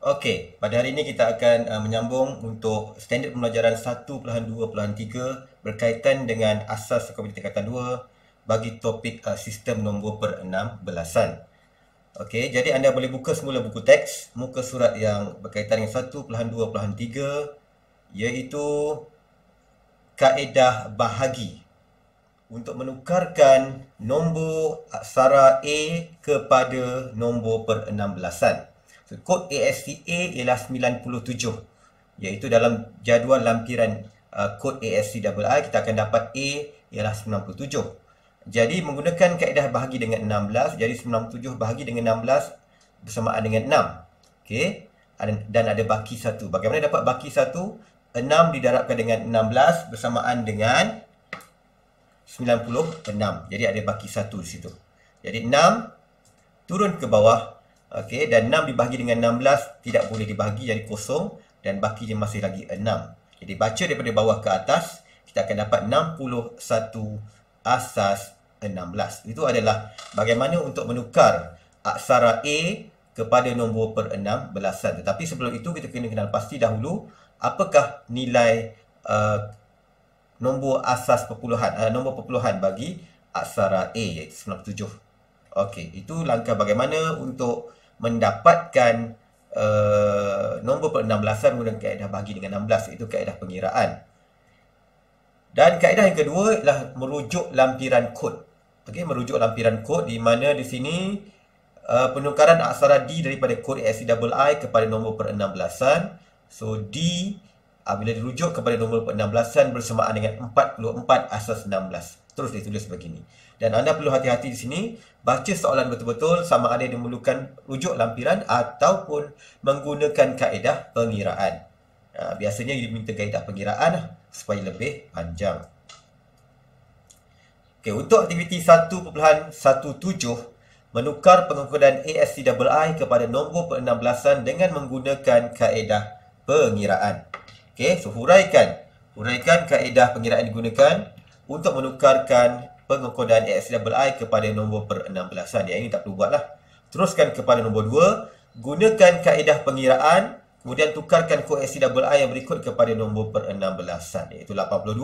Okey, pada hari ini kita akan menyambung untuk standard pembelajaran 1.2.3 berkaitan dengan asas komputer tingkatan 2 bagi topik sistem nombor per-16an. Okey, jadi anda boleh buka semula buku teks, muka surat yang berkaitan dengan 1.2.3 iaitu kaedah bahagi untuk menukarkan nombor aksara A kepada nombor per-16an. So, kod ASCA ialah 97, iaitu dalam jadual lampiran kod ASCII kita akan dapat A ialah 97. Jadi menggunakan kaedah bahagi dengan 16, jadi 97 bahagi dengan 16 bersamaan dengan 6. Okey, dan ada baki 1. Bagaimana dapat baki 1? 6 didarabkan dengan 16 bersamaan dengan 96. Jadi ada baki 1 di situ. Jadi 6 turun ke bawah. Okey, dan 6 dibahagi dengan 16 tidak boleh dibahagi, jadi kosong, dan bakinya masih lagi 6. Jadi baca daripada bawah ke atas, kita akan dapat 61 asas 16. Itu adalah bagaimana untuk menukar aksara A kepada nombor per-16an. Tetapi sebelum itu kita kena kenal pasti dahulu apakah nilai nombor asas perpuluhan, nombor perpuluhan bagi aksara A, iaitu 97. Okey, itu langkah bagaimana untuk mendapatkan nombor per-16an menggunakan kaedah bahagi dengan 16, iaitu kaedah pengiraan. Dan kaedah yang kedua ialah merujuk lampiran kod. Okey, merujuk lampiran kod di mana di sini penukaran aksara D daripada kod ASCII kepada nombor per-16an. So D bila dirujuk kepada nombor per-16an bersamaan dengan 44 asas 16. Terus ditulis begini. Dan anda perlu hati-hati di sini, baca soalan betul-betul sama ada memerlukan rujuk lampiran ataupun menggunakan kaedah pengiraan. Biasanya diminta kaedah pengiraan supaya lebih panjang. Okey, untuk aktiviti 1.17 menukar pengukuran ASCII kepada nombor per-16an dengan menggunakan kaedah pengiraan. Okey, so huraikan kaedah pengiraan digunakan untuk menukarkan pengukuran ASCII kepada nombor per-16an. Yang ini tak perlu buatlah. Teruskan kepada nombor 2, gunakan kaedah pengiraan, kemudian tukarkan kod ASCII yang berikut kepada nombor per-16an, iaitu 82,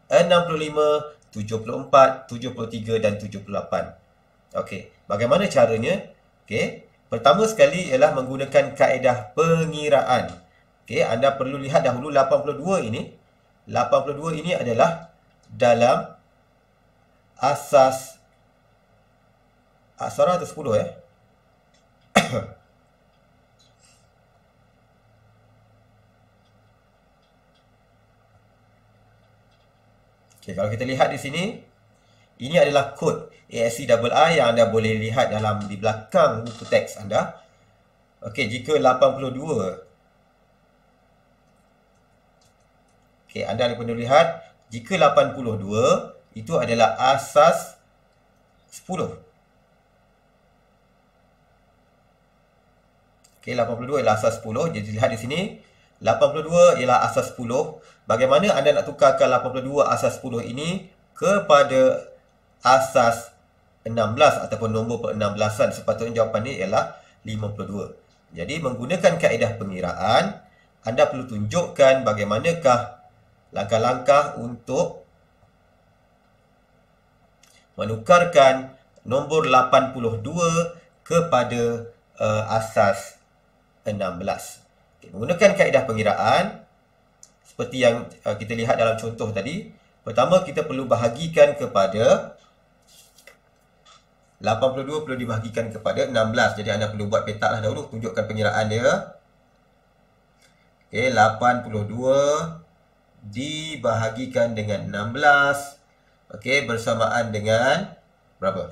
65, 74, 73 dan 78. Okey, bagaimana caranya? Okey, pertama sekali ialah menggunakan kaedah pengiraan. Okey, anda perlu lihat dahulu 82 ini. 82 ini adalah dalam asas aksara atau 10 ya. Okey, kalau kita lihat di sini, ini adalah kod ASCII yang anda boleh lihat di belakang buku teks anda. Okey, jika 82. Okey, anda perlu lihat jika 82 itu adalah asas 10. Okey, 82 adalah asas 10. Jadi lihat di sini, 82 ialah asas 10. Bagaimana anda nak tukarkan 82 asas 10 ini kepada asas 16 ataupun nombor per-16an? Sepatutnya jawapan ini ialah 52. Jadi menggunakan kaedah pengiraan, anda perlu tunjukkan bagaimanakah langkah-langkah untuk menukarkan nombor 82 kepada asas 16. Okay, menggunakan kaedah pengiraan seperti yang kita lihat dalam contoh tadi. Pertama, kita perlu bahagikan kepada 82 perlu dibahagikan kepada 16. Jadi anda perlu buat petak lah dahulu, tunjukkan pengiraan dia. Okey, 82 dibahagikan dengan 16. Okey, bersamaan dengan berapa?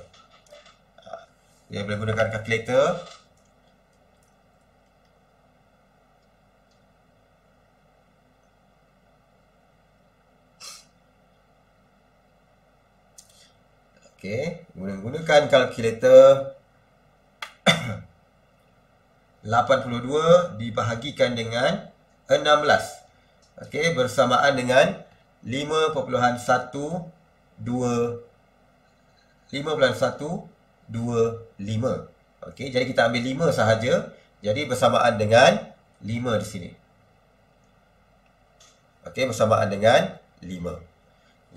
Dia boleh gunakan kalkulator. Okey, menggunakan kalkulator 82 dibahagikan dengan 16. Okey, bersamaan dengan 5.125. Okey, jadi kita ambil 5 sahaja. Jadi bersamaan dengan 5 di sini. Okey, bersamaan dengan 5.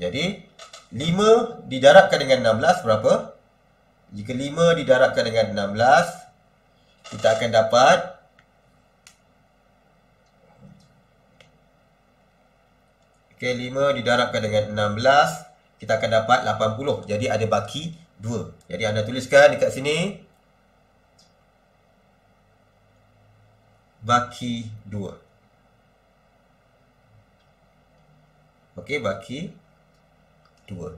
Jadi 5 didarabkan dengan 16 berapa? Jika 5 didarabkan dengan 16, kita akan dapat okey, 5 didarabkan dengan 16, kita akan dapat 80. Jadi ada baki 2. Jadi anda tuliskan dekat sini baki 2. Okey, baki 2.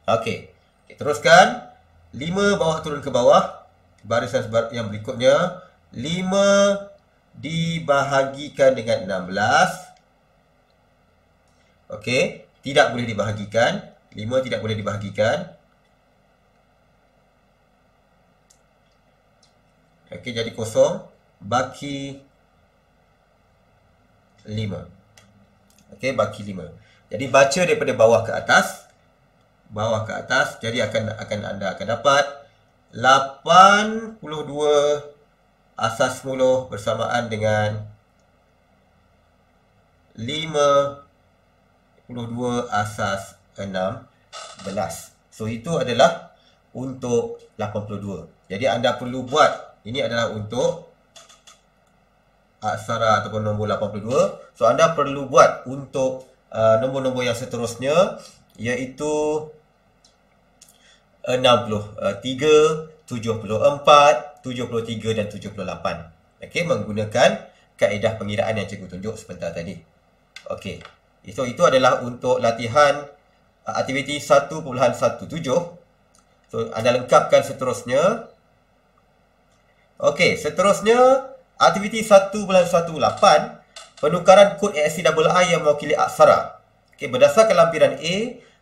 Okey, teruskan. 5 bawa turun ke bawah. Barisan yang berikutnya. 5 dibahagikan dengan 16. Okey, tidak boleh dibahagikan. 5 tidak boleh dibahagikan. Okey, jadi kosong. Baki 5. Okey, baki 5. Jadi baca daripada bawah ke atas. Bawah ke atas. Jadi anda akan dapat 82 asas 10 bersamaan dengan 52 asas 16. So itu adalah untuk 82. Jadi anda perlu buat. Ini adalah untuk aksara ataupun nombor 82. So anda perlu buat untuk nombor-nombor yang seterusnya, iaitu 63, 74, 73 dan 78. Okey, menggunakan kaedah pengiraan yang cikgu tunjuk sebentar tadi. Okey. So itu adalah untuk latihan aktiviti 1.17. So anda lengkapkan seterusnya. Okey, seterusnya aktiviti 1.18, penukaran kod ASCII yang mewakili aksara. Okey, berdasarkan lampiran A,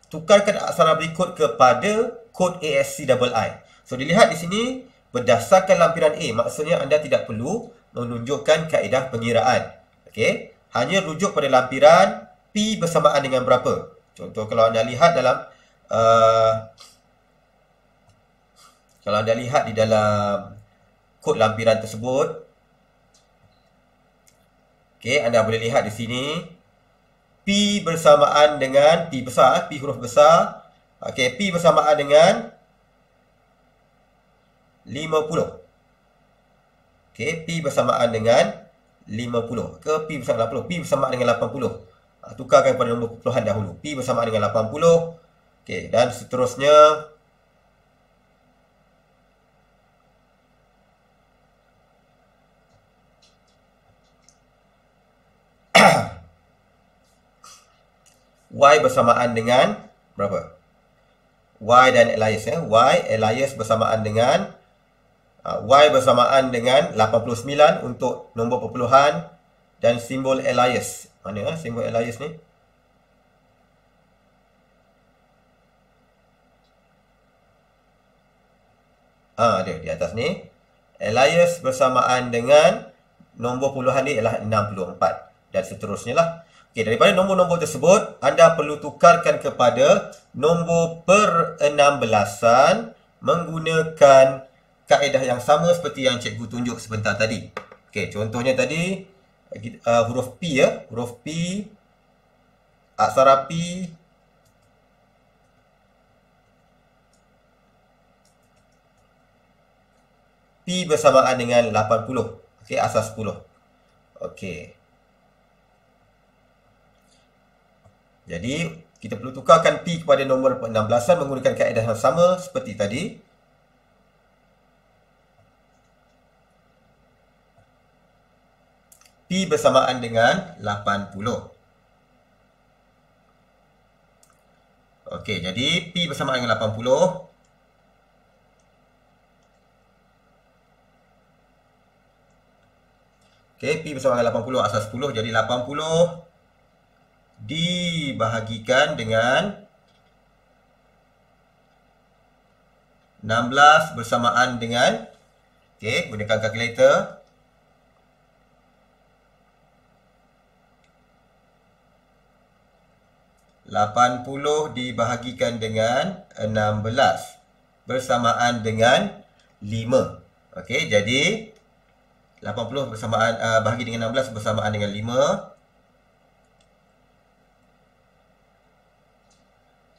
tukarkan aksara berikut kepada kod ASCII. So dilihat di sini berdasarkan lampiran A, maksudnya anda tidak perlu menunjukkan kaedah pengiraan. Okey, hanya rujuk pada lampiran P bersamaan dengan berapa. Contoh kalau anda lihat dalam di dalam kod lampiran tersebut, okey, anda boleh lihat di sini P bersamaan dengan P besar, P huruf besar. Okey, P bersamaan dengan 50. Okey, P bersamaan dengan 50. Ke P bersamaan 80. P bersamaan dengan 80. Tukarkan pada nombor perpuluhan dahulu. P bersamaan dengan 80. Okey, dan seterusnya Y bersamaan dengan berapa? Y dan alias ya. Y alias bersamaan dengan Y bersamaan dengan 89 untuk nombor perpuluhan dan simbol alias. Mana simbol alias ni? Ada di atas ni. Alias bersamaan dengan nombor puluhan ni ialah 64 dan seterusnya lah. Okey, daripada nombor-nombor tersebut, anda perlu tukarkan kepada nombor per-16an menggunakan kaedah yang sama seperti yang cikgu tunjuk sebentar tadi. Okey, contohnya tadi huruf P ya, huruf P, aksara P, P bersamaan dengan 80. Okey, asas 10. Okey. Jadi, kita perlu tukarkan P kepada nombor 16an menggunakan kaedah yang sama seperti tadi. P bersamaan dengan 80. Okey, jadi P bersamaan dengan 80. Okey, P bersamaan dengan 80 asas 10. Jadi 80 dibahagikan dengan 16 bersamaan dengan, okey, gunakan kalkulator. $80 dibahagikan dengan 16 bersamaan dengan 5. Okey, jadi 80 bersamaan bahagi dengan 16 bersamaan dengan 5.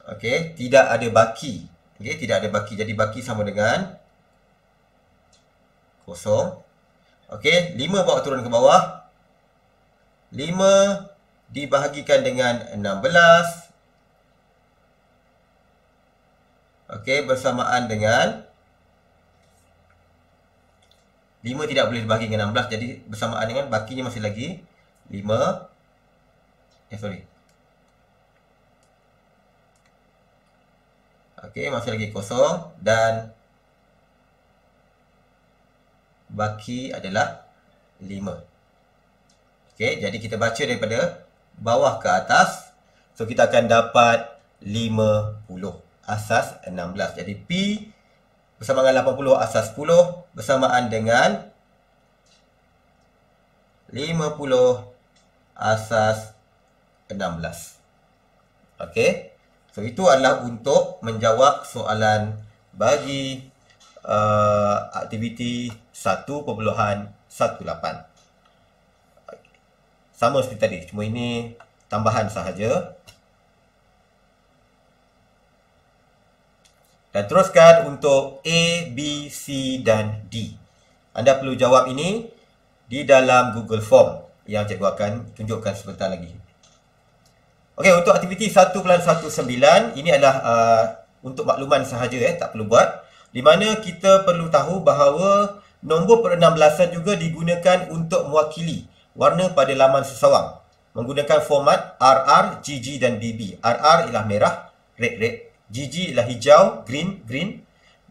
Okey, tidak ada baki. Okey, tidak ada baki. Jadi baki sama dengan kosong. Okey, 5 bawa turun ke bawah. 5 dibahagikan dengan 16. Okey, bersamaan dengan 5 tidak boleh dibahagi dengan 16. Jadi bersamaan dengan bakinya masih lagi 5. Okey, masih lagi kosong dan baki adalah 5. Okey, jadi kita baca daripada bawah ke atas. So, kita akan dapat 50 asas 16. Jadi, P bersamaan dengan 80 asas 10 bersamaan dengan 50 asas 16. Okey. So, itu adalah untuk menjawab soalan bagi aktiviti 1.18. Sama seperti tadi, cuma ini tambahan sahaja. Dan teruskan untuk A, B, C dan D. Anda perlu jawab ini di dalam Google Form yang cikgu akan tunjukkan sebentar lagi. Okey, untuk aktiviti 1.19, ini adalah untuk makluman sahaja, tak perlu buat. Di mana kita perlu tahu bahawa nombor per-16an juga digunakan untuk mewakili warna pada laman sesawang menggunakan format RR, GG dan BB. RR ialah merah, red, GG ialah hijau, green,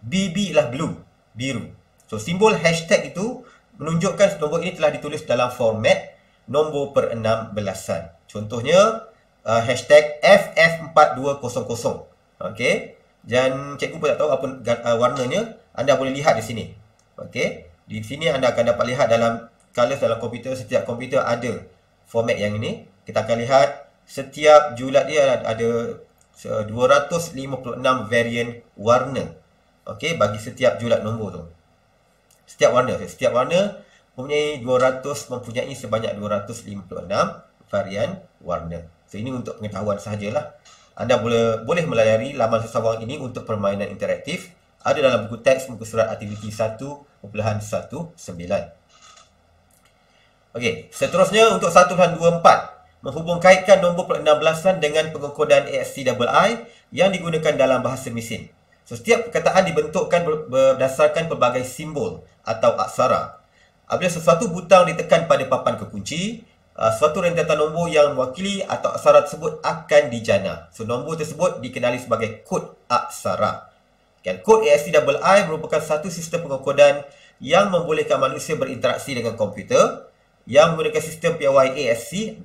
BB ialah blue, biru. So, simbol hashtag itu menunjukkan nombor ini telah ditulis dalam format nombor per-16an. Contohnya, hashtag FF4200. Okey. Dan cikgu pun tak tahu apa warnanya. Anda boleh lihat di sini. Okey. Di sini anda akan dapat lihat dalam colors dalam komputer. Setiap komputer ada format yang ini. Kita akan lihat setiap julat dia ada 256 varian warna. Okey, bagi setiap julat nombor tu. Setiap warna mempunyai sebanyak 256 varian warna. So, ini untuk pengetahuan sahajalah. Anda boleh melayari laman sesawang ini untuk permainan interaktif. Ada dalam buku teks muka surat aktiviti 1.19. Okey, seterusnya untuk 1.24. Menghubung kaitkan nombor per-16an dengan pengekodan ASCII yang digunakan dalam bahasa mesin. So, setiap perkataan dibentukkan berdasarkan pelbagai simbol atau aksara. Apabila sesuatu butang ditekan pada papan kekunci, suatu rentetan nombor yang mewakili atau aksara tersebut akan dijana. So, nombor tersebut dikenali sebagai kod aksara. Kod ASCII merupakan satu sistem pengekodan yang membolehkan manusia berinteraksi dengan komputer yang menggunakan sistem piawai ASCII.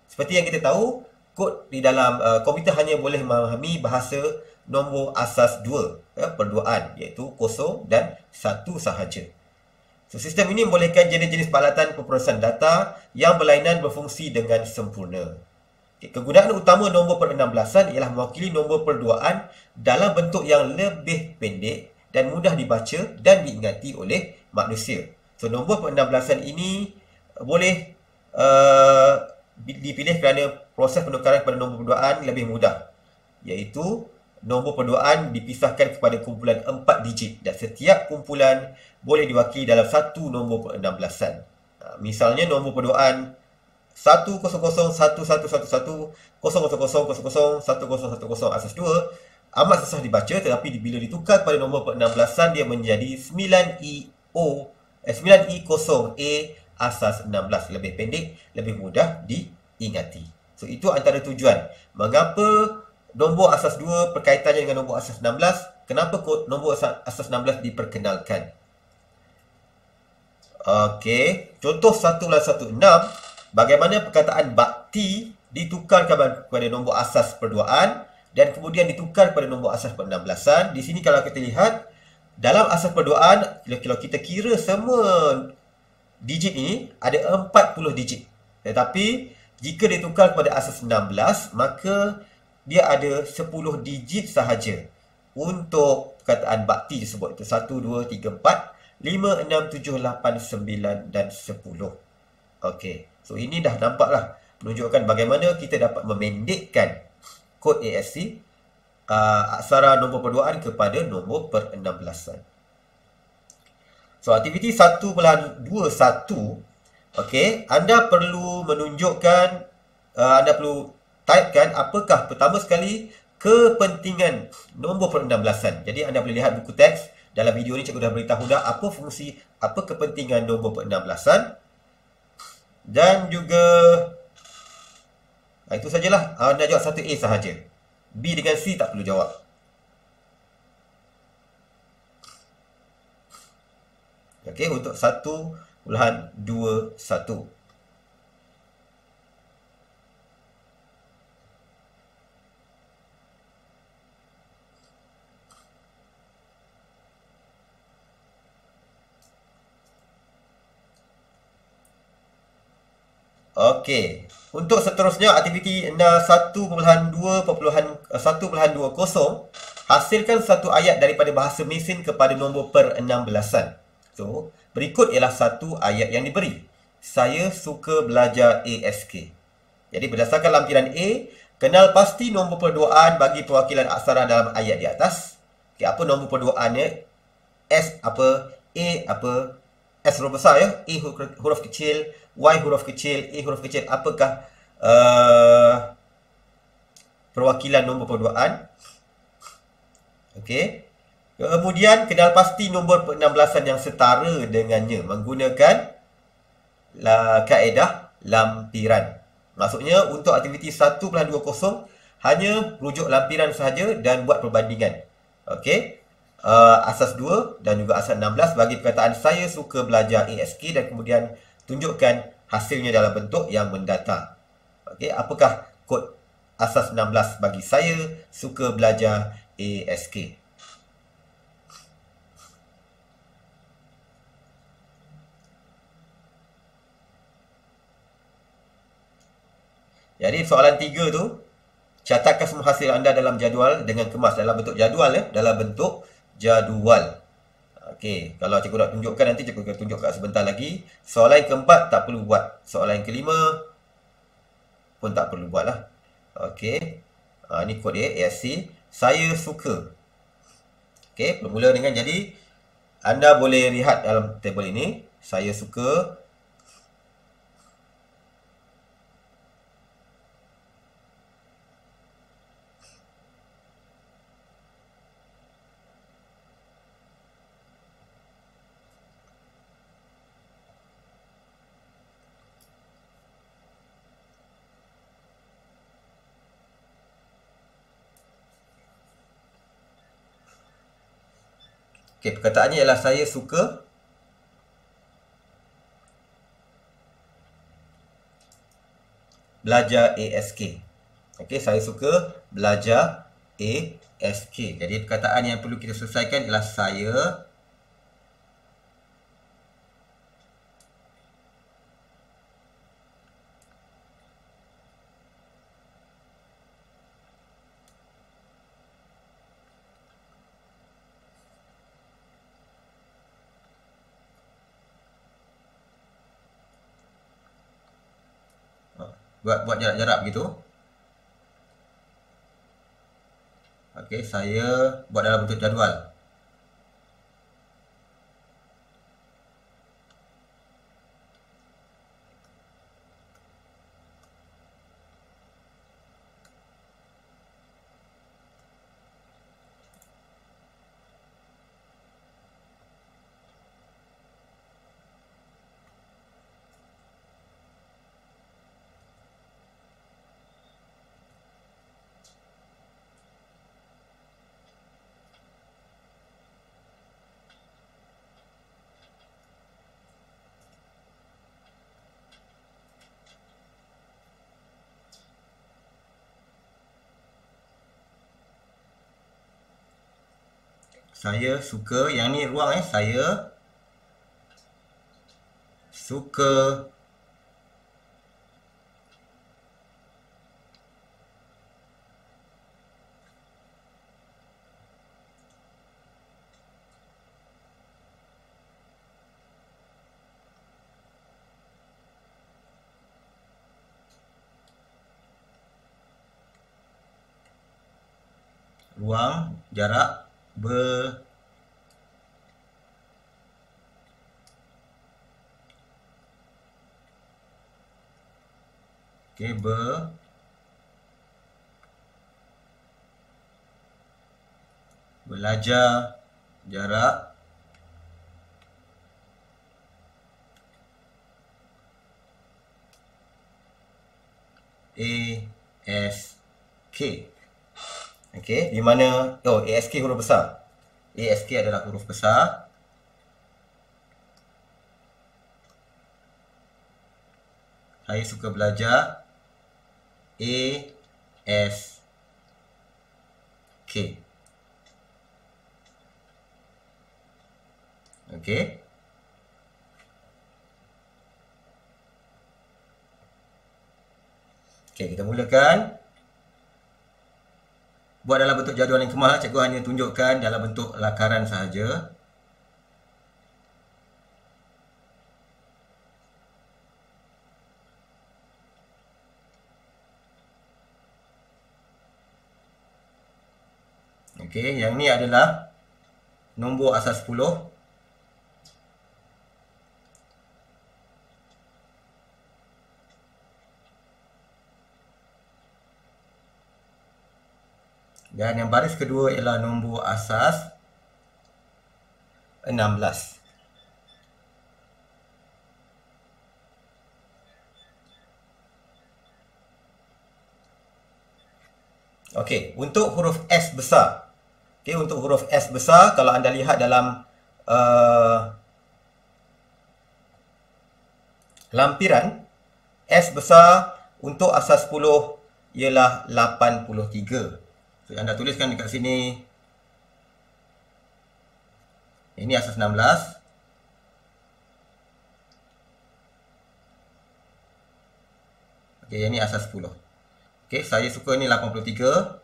Seperti yang kita tahu, kod di dalam komputer hanya boleh memahami bahasa nombor asas 2, perduaan, iaitu 0 dan 1 sahaja. So, sistem ini membolehkan jenis-jenis peralatan pemrosesan data yang berlainan berfungsi dengan sempurna. Kegunaan utama nombor per-16an ialah mewakili nombor perduaan dalam bentuk yang lebih pendek dan mudah dibaca dan diingati oleh manusia. So, nombor per-16an ini boleh dipilih kerana proses penukaran kepada nombor perduaan lebih mudah, iaitu nombor perduaan dipisahkan kepada kumpulan 4 digit dan setiap kumpulan boleh diwakili dalam satu nombor per-16an. Misalnya nombor perduaan 10011110010001010 asas 2 amat susah dibaca, tetapi bila ditukar kepada nombor per-16an dia menjadi 9E0A asas 16, lebih pendek, lebih mudah diingati. So, itu antara tujuan mengapa nombor asas 2 perkaitannya dengan nombor asas 16, kenapa nombor asas 16 diperkenalkan. Okey, contoh 1.16, bagaimana perkataan bakti ditukarkan kepada nombor asas perduaan dan kemudian ditukar kepada nombor asas per-16an. Di sini kalau kita lihat, dalam asas perduaan, kalau kita kira semua digit ini, ada 40 digit. Tetapi, jika ditukar kepada asas 16, maka dia ada 10 digit sahaja untuk perkataan bakti tersebut. Itu 1, 2, 3, 4, 5, 6, 7, 8, 9 dan 10. Okey. So ini dah nampaklah menunjukkan bagaimana kita dapat memendekkan kod ASC aksara nombor perduaan kepada nombor per-16an. So aktiviti 1.21, okey, anda perlu menunjukkan anda perlu typekan apakah pertama sekali kepentingan nombor per-16an. Jadi anda boleh lihat buku teks. Dalam video ni cikgu dah beritahu dah apa fungsi, apa kepentingan nombor per-16an. Dan juga itu sajalah. Anda jawab satu A sahaja. B dengan C tak perlu jawab. Okey, untuk 1.21. Okey. Untuk seterusnya, aktiviti 1.2.1.20, hasilkan satu ayat daripada bahasa mesin kepada nombor per-16an. So, berikut ialah satu ayat yang diberi. Saya suka belajar ASK. Jadi, berdasarkan lampiran A, kenal pasti nombor perduaan bagi perwakilan aksara dalam ayat di atas. Okay, apa nombor perduaannya? S apa? A apa? S huruf besar ya? A huruf kecil, Y huruf kecil, A huruf kecil. Apakah perwakilan nombor perduaan? Okey. Kemudian kenal pasti nombor per-16an yang setara dengannya menggunakan kaedah lampiran. Maksudnya untuk aktiviti 1.20 hanya rujuk lampiran sahaja dan buat perbandingan. Okey. Asas 2 dan juga asas 16 bagi perkataan saya suka belajar ASK dan kemudian tunjukkan hasilnya dalam bentuk yang mendata. Okey, apakah kod asas 16 bagi saya suka belajar ASK? Jadi soalan 3 tu, catatkan semua hasil anda dalam jadual dengan kemas dalam bentuk jadual ya, dalam bentuk jadual. Okey, kalau cikgu nak tunjukkan nanti cikgu akan tunjukkan sebentar lagi. Soalan yang keempat tak perlu buat. Soalan yang kelima pun tak perlu buat lah. Okey. Ni kod dia, ASC. Saya suka. Okey, bermula dengan jadi anda boleh lihat dalam tabel ini. Saya suka. Okey, perkataannya ialah saya suka belajar ASK. Okey, saya suka belajar ASK. Jadi perkataan yang perlu kita selesaikan ialah saya buat jarak-jarak begitu. Okey, saya buat dalam bentuk jadual. Saya suka, yang ni ruang saya suka ruang jarak belajar jarak ASK. Okey, di mana ASK huruf besar. ASK adalah huruf besar. Saya suka belajar ASK. Okey. Okey, kita mulakan. Buat dalam bentuk jadual yang kemas, cikgu hanya tunjukkan dalam bentuk lakaran sahaja. Okey, yang ni adalah nombor asas 10. Dan yang baris kedua ialah nombor asas 16. Okey, untuk huruf S besar. Okey, untuk huruf S besar, kalau anda lihat dalam lampiran, S besar untuk asas 10 ialah 83. So, anda tuliskan dekat sini. Ini asas 16. Okey, ini asas 10. Okey, saya suka ni 83.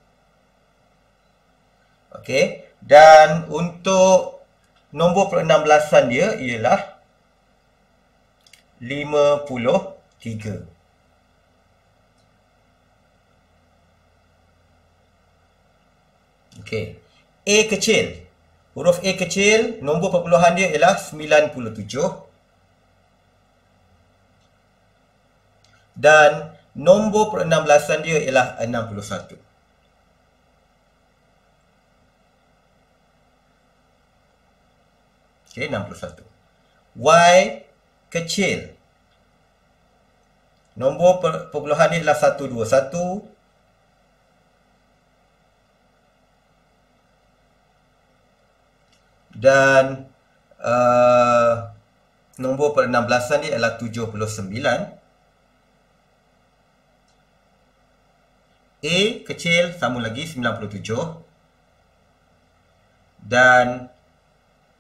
Okey, dan untuk nombor per-16an dia ialah 53. Okey, A kecil. Huruf A kecil, nombor perpuluhan dia ialah 97. Dan nombor per-16an dia ialah 61. Okey, 61. Y kecil. Nombor perpuluhan dia ialah 121. Dan nombor per-16an dia ialah 79. A kecil sama lagi 97. Dan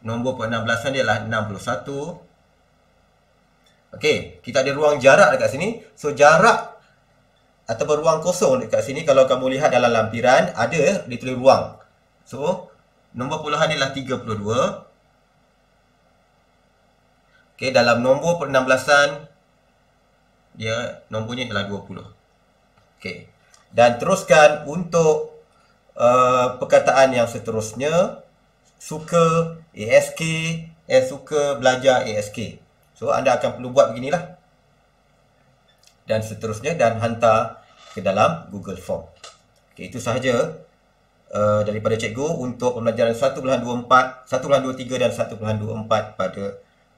nombor per-16an dia ialah 61. Okey, kita ada ruang jarak dekat sini. So jarak ataupun ruang kosong dekat sini, kalau kamu lihat dalam lampiran, ada ditulis ruang. So nombor puluhan ialah 32. Okey, dalam nombor per-16an dia nombornya ialah 20. Okey. Dan teruskan untuk perkataan yang seterusnya. Suka ASK, suka belajar ASK. So anda akan perlu buat beginilah. Dan seterusnya, dan hantar ke dalam Google Form. Okey, itu sahaja daripada cikgu untuk pembelajaran 1.24, 1.23 dan 1.24 pada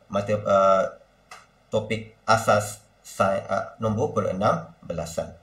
mata topik asas nombor per-16an.